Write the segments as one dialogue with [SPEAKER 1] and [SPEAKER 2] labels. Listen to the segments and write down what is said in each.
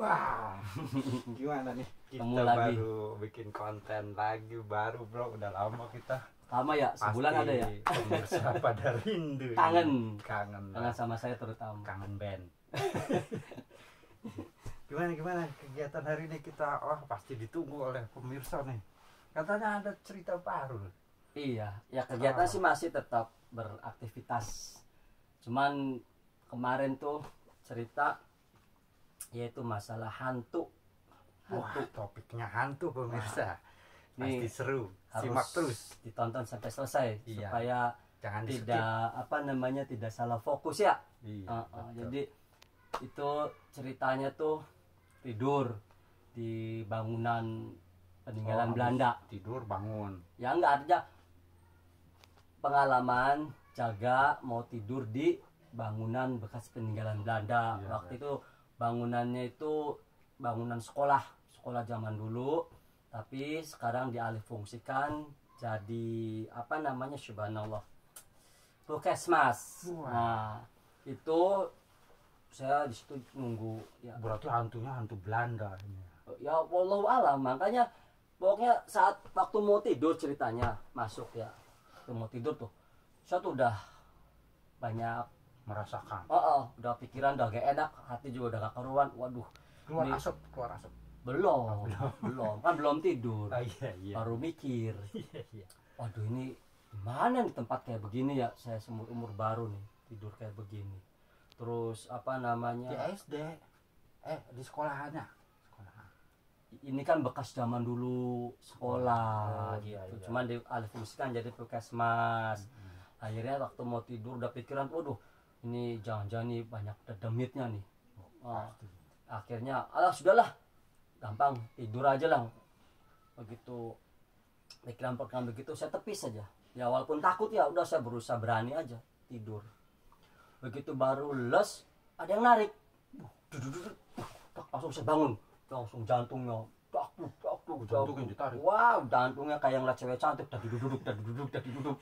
[SPEAKER 1] Wah, gimana nih? Kita baru bikin konten lagi baru bro, udah lama kita.
[SPEAKER 2] Lama ya, sebulan
[SPEAKER 1] pasti
[SPEAKER 2] ada ya.
[SPEAKER 1] Pemirsa pada rindu.
[SPEAKER 2] Kangen sama saya terutama.
[SPEAKER 1] Kangen band. Gimana kegiatan hari ini kita? Oh pasti ditunggu oleh pemirsa nih. Katanya ada cerita baru.
[SPEAKER 2] Iya, ya kegiatan sih masih tetap beraktivitas. Cuman kemarin tuh cerita yaitu masalah hantu.
[SPEAKER 1] Wah, topiknya hantu pemirsa. Pasti seru.
[SPEAKER 2] Harus
[SPEAKER 1] simak terus,
[SPEAKER 2] ditonton sampai selesai supaya
[SPEAKER 1] jangan
[SPEAKER 2] tidak salah fokus ya.
[SPEAKER 1] Iya,
[SPEAKER 2] jadi itu ceritanya tuh tidur di bangunan peninggalan Belanda.
[SPEAKER 1] Tidur bangun.
[SPEAKER 2] Ya enggak, artinya pengalaman jaga mau tidur di bangunan bekas peninggalan Belanda.
[SPEAKER 1] Iya,
[SPEAKER 2] waktu itu bangunannya itu bangunan sekolah zaman dulu, tapi sekarang dialihfungsikan jadi apa namanya, subhanallah, puskesmas. Nah itu saya di situ nunggu ya.
[SPEAKER 1] Berarti hantunya hantu Belanda ini.
[SPEAKER 2] Ya wallahu alam, makanya pokoknya saat waktu mau tidur ceritanya masuk ya, waktu mau tidur tuh saya tuh udah banyak
[SPEAKER 1] merasakan.
[SPEAKER 2] Udah pikiran udah gak enak, hati juga udah gak karuan. Waduh,
[SPEAKER 1] keluar asap.
[SPEAKER 2] Belum kan belum tidur.
[SPEAKER 1] Iya.
[SPEAKER 2] Baru mikir.
[SPEAKER 1] Iya.
[SPEAKER 2] Waduh, ini gimana nih tempat kayak begini ya, saya seumur umur baru nih tidur kayak begini. Terus apa namanya,
[SPEAKER 1] di SD di sekolahannya.
[SPEAKER 2] Ini kan bekas zaman dulu sekolah gitu.
[SPEAKER 1] Iya.
[SPEAKER 2] Cuman dialihfungsikan jadi puskesmas. Akhirnya waktu mau tidur udah pikiran, waduh ini jangan-jangan nih banyak demitnya nih. Akhirnya sudahlah, gampang tidur aja lah. Begitu pikiran begitu saya tepis saja. Ya walaupun takut ya udah, saya berusaha berani aja tidur. Begitu baru les ada yang narik. Langsung saya bangun. Langsung jantungnya
[SPEAKER 1] jantungnya ditarik.
[SPEAKER 2] Wow, jantungnya kayak ngeliat cewek cantik, duduk.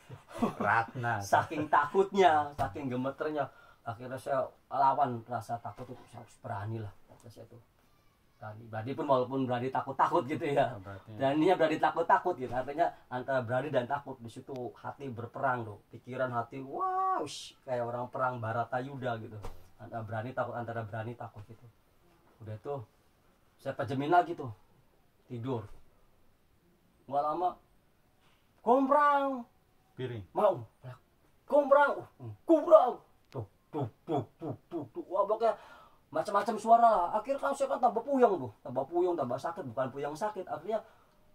[SPEAKER 1] Ratna.
[SPEAKER 2] Saking takutnya, saking gemeternya, akhirnya saya lawan rasa takut itu. Saya harus berani lah, kata saya tuh. Berani pun walaupun berani takut gitu ya. Beraninya berani takut gitu. Artinya antara berani dan takut, di situ hati berperang tuh. Pikiran hati, wow, kayak orang perang Baratayuda gitu. Antara berani takut gitu. Udah tuh saya pajemin lagi tuh tidur. Nggak lama, komprang
[SPEAKER 1] piring
[SPEAKER 2] mau komprang tuh wah, pokoknya macam-macam suara lah. Akhirnya saya kan tambah puyeng, tambah sakit, bukan puyeng sakit, akhirnya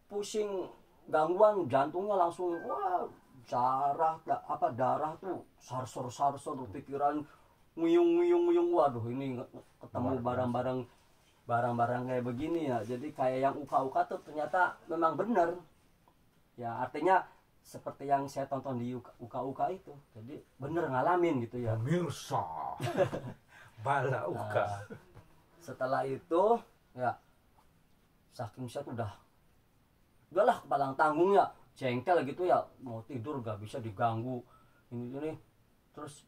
[SPEAKER 2] pusing, gangguan jantungnya langsung, wah, darah tuh sar tuh, pikiran nguyung, waduh ini ketemu barang-barang kayak begini ya. Jadi kayak yang uka-uka tuh ternyata memang benar ya, artinya seperti yang saya tonton di uka-uka itu, jadi bener ngalamin gitu ya
[SPEAKER 1] pemirsa. Bala uka.
[SPEAKER 2] Setelah itu ya saking saya tuh udahlah kepalang tanggung ya, jengkel gitu ya, mau tidur gak bisa diganggu ini terus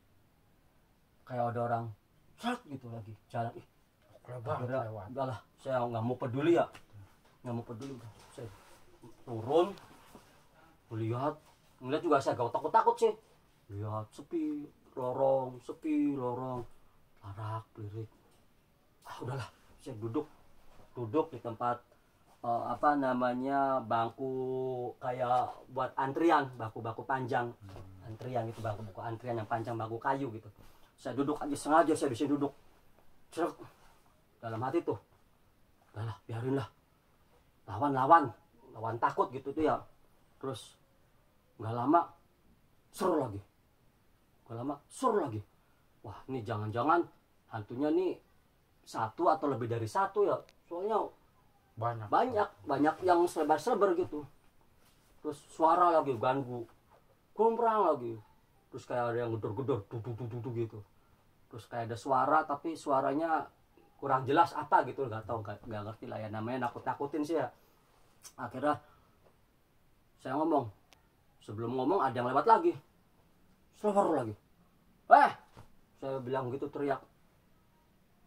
[SPEAKER 2] kayak ada orang gitu lagi jalan. Udahlah, saya nggak mau peduli. Saya turun, ngeliat juga saya gak takut sih. Lihat sepi lorong, larak lirik. Udahlah, saya duduk di tempat apa namanya, bangku kayak buat antrian, bangku panjang. Antrian itu, bangku antrian yang panjang, bangku kayu gitu. Saya duduk aja, sengaja saya bisa duduk. Dalam hati tuh, udahlah biarinlah, lawan takut gitu tuh ya. Terus nggak lama seru lagi. Wah, ini jangan-jangan hantunya nih satu atau lebih dari satu ya, soalnya banyak yang selebar gitu. Terus suara lagi ganggu, komprang lagi, terus kayak ada yang gedor-gedor duduk gitu. Terus kayak ada suara, tapi suaranya kurang jelas apa gitu, nggak ngerti lah ya, namanya nakut-nakutin sih ya. Akhirnya saya ngomong, sebelum ngomong ada yang lewat lagi, saya bilang gitu, teriak,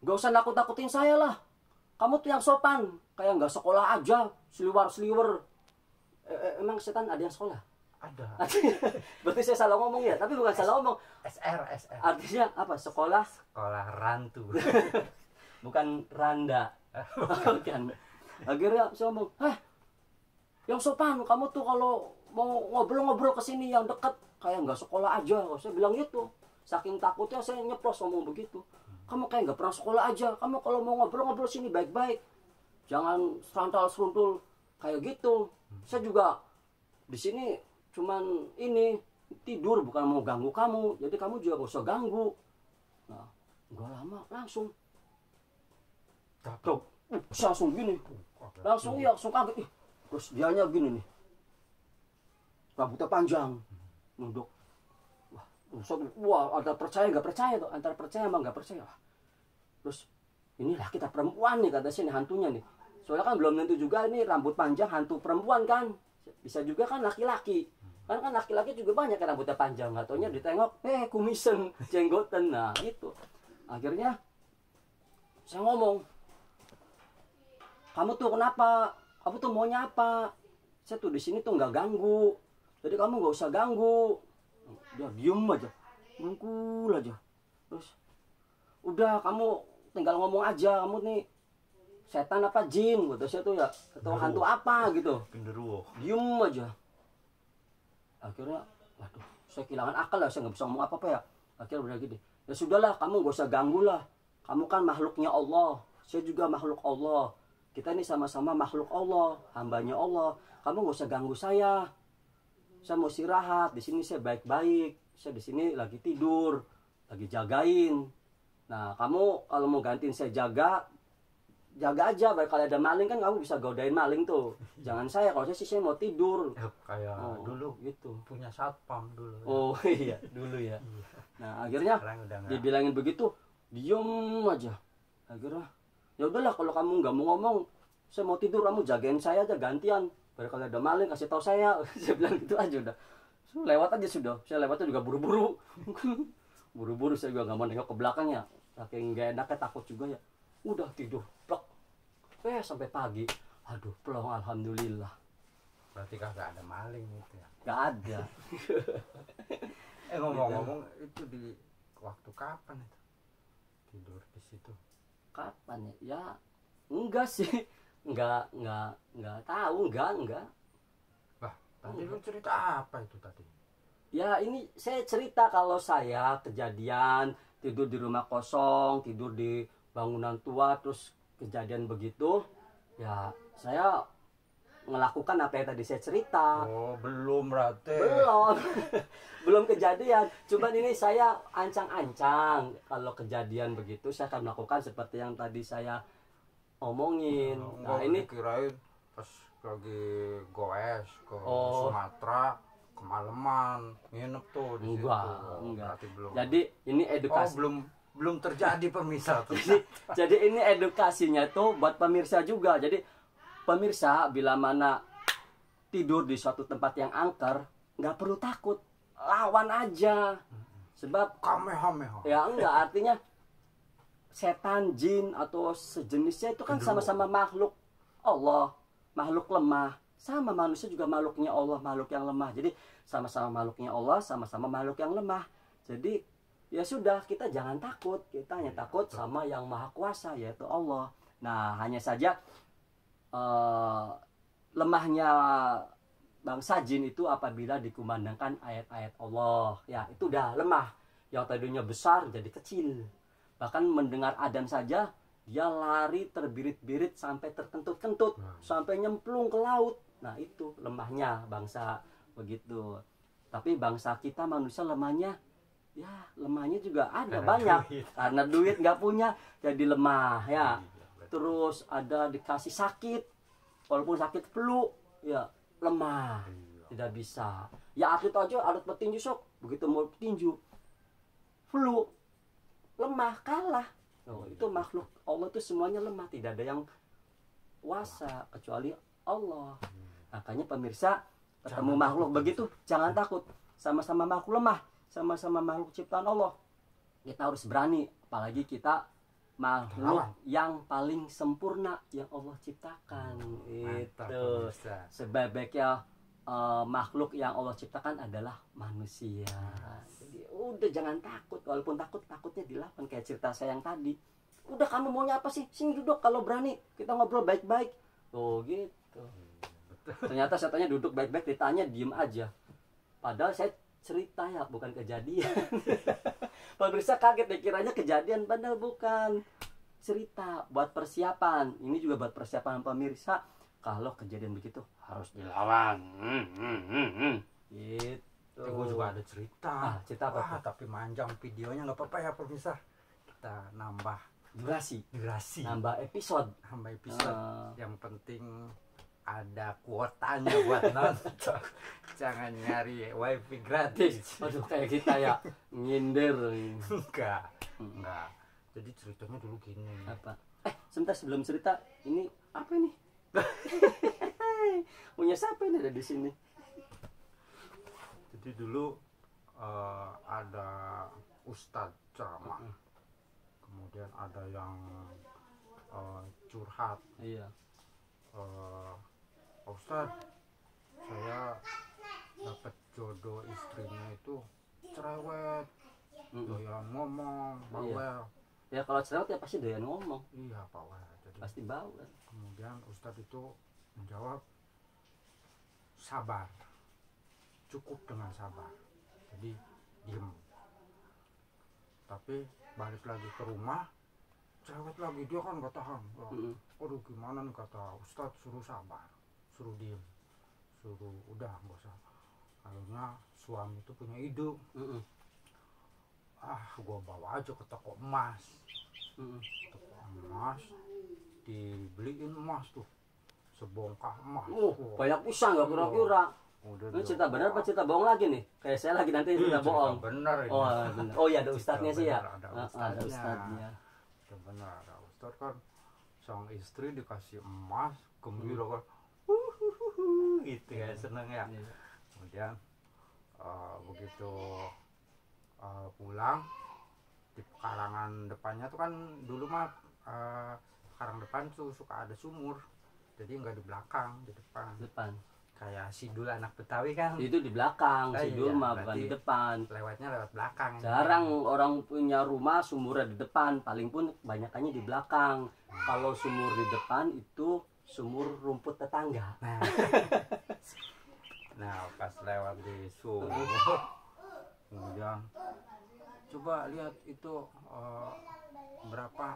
[SPEAKER 2] nggak usah nakut-nakutin saya lah, kamu tuh yang sopan, kayak nggak sekolah aja, seliwer. Emang setan ada yang sekolah?
[SPEAKER 1] Ada.
[SPEAKER 2] Berarti saya salah ngomong ya, tapi bukan salah ngomong.
[SPEAKER 1] SR.
[SPEAKER 2] Artinya apa? Sekolah
[SPEAKER 1] Rantu.
[SPEAKER 2] bukan randa. Bukan. Akhirnya saya ngomong, yang sopan, kamu tuh kalau mau ngobrol-ngobrol ke sini yang dekat, kayak nggak sekolah aja. Saya bilang gitu. Saking takutnya saya nyeplos ngomong begitu. Kamu kayak nggak pernah sekolah aja. Kamu kalau mau ngobrol-ngobrol sini baik-baik, jangan seruntul kayak gitu. Saya juga di sini cuman ini tidur, bukan mau ganggu kamu. Jadi kamu juga gak usah ganggu. Nah, nggak lama langsung. Tuh, saya langsung gini. Langsung kaget. Terus dianya gini nih. Rambutnya panjang. Nunduk. Wah, ada percaya nggak percaya tuh, antara percaya sama nggak percaya. Terus inilah kita perempuan nih, kata sini hantunya nih. Soalnya kan belum tentu juga ini rambut panjang hantu perempuan kan, bisa juga kan laki-laki. Kan laki-laki juga banyak yang rambutnya panjang, nggak taunya ditengok, kumisen, jenggoten, nah itu. Akhirnya saya ngomong, kamu tuh kenapa? Kamu tuh maunya apa? Saya tuh di sini tuh nggak ganggu, jadi kamu nggak usah ganggu. Dia diem aja, ngungkul aja. Terus udah kamu tinggal ngomong aja, kamu nih setan apa jin gitu, saya tuh ya atau hantu apa gitu.
[SPEAKER 1] Genderuwo.
[SPEAKER 2] Diem aja. Akhirnya waduh, saya kehilangan akal lah, saya nggak bisa ngomong apa ya. Akhirnya udah gini, ya sudahlah, kamu gak usah ganggu lah, kamu kan makhluknya Allah, saya juga makhluk Allah, kita ini sama-sama makhluk Allah, hambanya Allah, kamu gak usah ganggu saya mau istirahat di sini, saya baik-baik, saya di sini lagi tidur, lagi jagain. Nah, kamu kalau mau gantiin saya jaga aja, baik kalau ada maling kan kamu bisa godain maling tuh. Jangan saya, kalau saya mau tidur.
[SPEAKER 1] Kayak dulu
[SPEAKER 2] gitu.
[SPEAKER 1] Punya satpam dulu.
[SPEAKER 2] Oh iya, dulu ya. Nah, akhirnya dibilangin begitu, diem aja. Akhirnya, ya udahlah kalau kamu nggak mau ngomong, saya mau tidur, kamu jagain saya aja gantian. Baru kalau ada maling kasih tahu saya. Saya bilang gitu aja udah. Lewat aja sudah. Saya lewatnya juga buru-buru. Buru-buru, saya juga nggak mau nengok ke belakangnya. Saking nggak enaknya, takut juga ya. Udah tidur, plok. Sampai pagi. Aduh, plong, alhamdulillah.
[SPEAKER 1] Berarti kagak ada maling itu ya?
[SPEAKER 2] Gak ada.
[SPEAKER 1] Ngomong-ngomong, itu di waktu kapan itu tidur di situ?
[SPEAKER 2] Kapan ya? Ya enggak sih. Enggak tahu, enggak.
[SPEAKER 1] Wah, tadi lu cerita apa itu tadi?
[SPEAKER 2] Ya ini saya cerita kalau saya kejadian tidur di rumah kosong, tidur di bangunan tua, terus kejadian begitu. Ya saya melakukan apa yang tadi saya cerita.
[SPEAKER 1] Oh, belum berarti.
[SPEAKER 2] Belum kejadian. Cuman ini saya ancang-ancang. Kalau kejadian begitu saya akan melakukan seperti yang tadi saya omongin. Nah, ini
[SPEAKER 1] kirain pas lagi goes ke Sumatera kemalaman nginep tuh di situ.
[SPEAKER 2] Enggak.
[SPEAKER 1] Berarti belum.
[SPEAKER 2] Jadi ini edukasi.
[SPEAKER 1] Belum terjadi pemirsa.
[SPEAKER 2] jadi ini edukasinya tuh buat pemirsa juga. Jadi pemirsa bila mana tidur di suatu tempat yang angker, nggak perlu takut, lawan aja. Sebab
[SPEAKER 1] kamehameha.
[SPEAKER 2] Ya enggak, artinya setan, jin atau sejenisnya itu kan sama-sama makhluk Allah, makhluk lemah. Sama manusia juga makhluknya Allah, makhluk yang lemah. Jadi sama-sama makhluknya Allah, sama-sama makhluk yang lemah. Jadi ya sudah, kita jangan takut, kita hanya takut sama yang maha kuasa, yaitu Allah. Nah, hanya saja lemahnya bangsa jin itu apabila dikumandangkan ayat-ayat Allah. Ya, itu udah lemah. Yang tadinya besar jadi kecil. Bahkan mendengar adzan saja dia lari terbirit-birit sampai terkentut-kentut, sampai nyemplung ke laut. Nah, itu lemahnya bangsa begitu. Tapi bangsa kita manusia lemahnya, ya lemahnya juga ada karena banyak. Karena duit nggak punya jadi lemah ya. Terus ada dikasih sakit, walaupun sakit flu ya lemah, tidak bisa. Ya atlet aja, atlet petinju sok, begitu mau petinju flu lemah, kalah. Itu makhluk Allah itu semuanya lemah, tidak ada yang kuasa kecuali Allah. Makanya pemirsa, ketemu makhluk begitu jangan takut, sama-sama makhluk lemah, sama-sama makhluk ciptaan Allah. Kita harus berani, apalagi kita makhluk yang paling sempurna yang Allah ciptakan. Itu sebaiknya makhluk yang Allah ciptakan adalah manusia. Jadi udah jangan takut, walaupun takutnya dilawan kayak cerita saya yang tadi. Udah kamu maunya apa sih? Sini duduk, kalau berani kita ngobrol baik-baik. Tuh gitu. Ternyata saya tanya duduk baik-baik, ditanya diem aja. Padahal saya cerita ya, bukan kejadian. Pemirsa kaget deh, kiranya kejadian, padahal bukan. Cerita buat persiapan. Ini juga buat persiapan pemirsa. Kalau kejadian begitu harus dilawan. Gitu.
[SPEAKER 1] Gue juga ada cerita.
[SPEAKER 2] Cerita apa?
[SPEAKER 1] Tapi manjang videonya, nggak apa-apa ya pemirsa. Kita nambah
[SPEAKER 2] durasi. Nambah episode.
[SPEAKER 1] Yang penting ada kuotanya buat nonton. Jangan nyari wifi gratis.
[SPEAKER 2] Aduh, kayak kita ya nginder.
[SPEAKER 1] Enggak. Jadi ceritanya dulu gini.
[SPEAKER 2] Apa? Sebentar sebelum cerita, ini apa ini? Punya siapa ini ada di sini?
[SPEAKER 1] Jadi dulu ada ustadz ceramah. Kemudian ada yang curhat.
[SPEAKER 2] Iya.
[SPEAKER 1] Ustadz, saya dapat jodoh istrinya itu cerewet, doyan ngomong, bawel.
[SPEAKER 2] Ya kalau cerewet ya pasti doyan ngomong.
[SPEAKER 1] Iya, bawel. Jadi
[SPEAKER 2] pasti bawel.
[SPEAKER 1] Kemudian ustadz itu menjawab, sabar, cukup dengan sabar. Jadi diem. Tapi balik lagi ke rumah, cerewet lagi, dia kan nggak tahan. Aduh gimana nih, kata ustadz, suruh sabar, suruh diem, suruh udah nggak usah. Akhirnya suami itu punya ide, gua bawa aja ke toko emas. Toko emas, dibeliin emas tuh, sebongkah emas.
[SPEAKER 2] Banyak pisang nggak kira-kira. Ini cerita benar apa cerita bohong lagi nih? Kayak saya lagi nanti cerita bohong.
[SPEAKER 1] Bener ini.
[SPEAKER 2] Bener. Oh iya, ada ustadznya sih ya.
[SPEAKER 1] Ada ustadznya. Benar, ada ustadz kan. Sang istri dikasih emas, gembira kan, gitu ya, seneng ya. Kemudian begitu pulang, di pekarangan depannya tuh kan dulu mah karang depan tuh suka ada sumur, jadi nggak di belakang, di depan. Kayak sidul anak Betawi kan.
[SPEAKER 2] Itu di belakang, sidul mah bukan di depan.
[SPEAKER 1] Lewatnya lewat belakang.
[SPEAKER 2] Jarang orang punya rumah sumurnya di depan, paling pun banyakannya di belakang. Kalau sumur di depan itu sumur rumput tetangga.
[SPEAKER 1] Nah, pas lewat di sumur, kemudian coba lihat itu berapa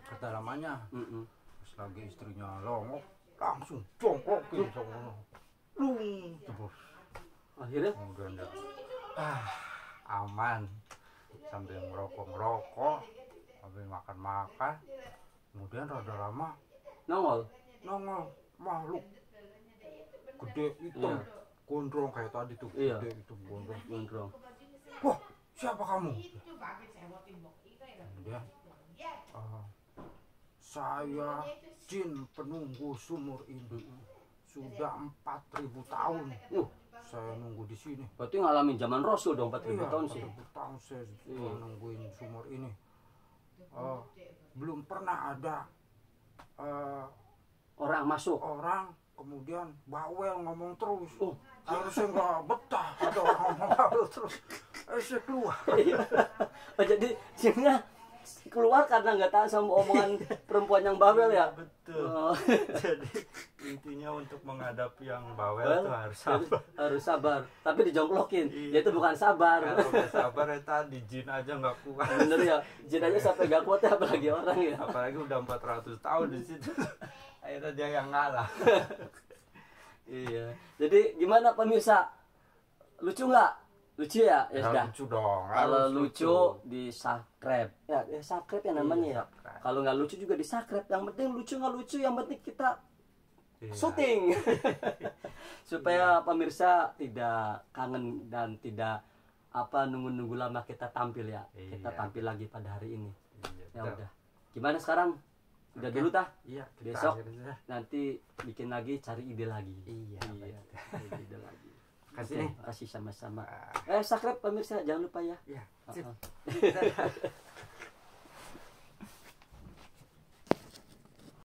[SPEAKER 1] kedalamannya. Pas lagi istrinya longok, langsung jongkokin sama terus.
[SPEAKER 2] Akhirnya
[SPEAKER 1] kemudian dia aman sambil ngerokok, sambil makan. Kemudian rada lama
[SPEAKER 2] nongol
[SPEAKER 1] makhluk gede hitam, gondrong kayak tadi tuh. Gede itu gondrong. Wah, siapa kamu? Kemudian saya jin penunggu sumur ini. Sudah 4.000 tahun. Saya nunggu di sini.
[SPEAKER 2] Berarti ngalamin zaman Rasul dong, 4.000 tahun sih.
[SPEAKER 1] 4.000 tahun saya nungguin sumur ini. Belum pernah ada
[SPEAKER 2] orang masuk.
[SPEAKER 1] Orang kemudian bawel ngomong terus. Harusnya nggak betah ada orang ngomong bawel terus. Saya keluar.
[SPEAKER 2] Jadi sebenarnya keluar karena nggak tahan sama omongan perempuan yang bawel ya.
[SPEAKER 1] Betul. Jadi intinya untuk menghadapi yang bawel itu harus sabar.
[SPEAKER 2] Tapi dijongklokin. Ya itu bukan sabar.
[SPEAKER 1] Kalau udah sabar ya tadi jin aja nggak kuat.
[SPEAKER 2] Bener ya, jin aja sampai nggak kuat ya, apalagi orang ya.
[SPEAKER 1] Apalagi udah 400 tahun di situ. Akhirnya dia yang ngalah.
[SPEAKER 2] Iya. Jadi gimana pemirsa? Lucu nggak? Lucu ya? Ya sudah.
[SPEAKER 1] Lucu dong.
[SPEAKER 2] Kalau lucu di subscribe. Ya subscribe ya namanya ya. Kalau nggak lucu juga di subscribe. Yang penting lucu nggak lucu, yang penting kita syuting. Supaya pemirsa tidak kangen dan tidak nunggu-nunggu lama kita tampil ya. Kita tampil lagi pada hari ini. Ya udah. Gimana sekarang? Udah dulu tah?
[SPEAKER 1] Iya.
[SPEAKER 2] Besok nanti bikin lagi, cari ide lagi.
[SPEAKER 1] Iya.
[SPEAKER 2] Ide lagi.
[SPEAKER 1] Kasih
[SPEAKER 2] sama-sama. Subscribe pemirsa, jangan lupa ya.
[SPEAKER 1] Iya.